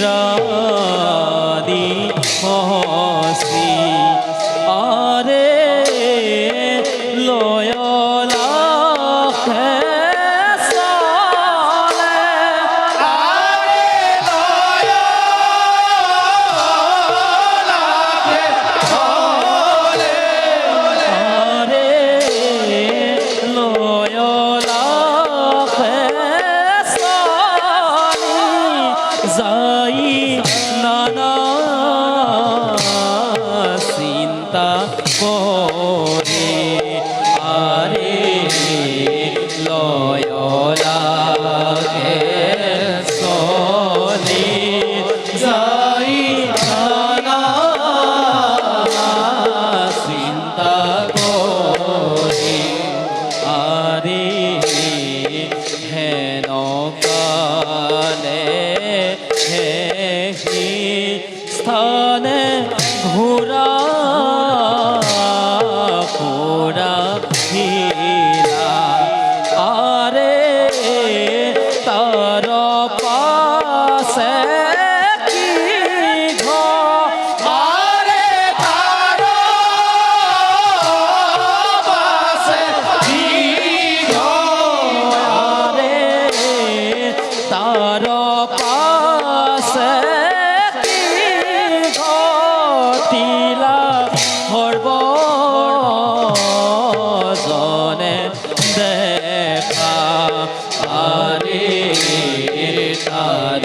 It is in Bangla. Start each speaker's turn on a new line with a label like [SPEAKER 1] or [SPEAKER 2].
[SPEAKER 1] रानी हसी आरे लोयला করে আরে লয়লাকে সনি যাই না চিন্তা করে আরে হেন কালে হে স্থানে ঘোরা আরে তার পাশে কি আরে তার পাশে কি আরে তার পাশে কি ঘটিলা হরব দেখা আরে তার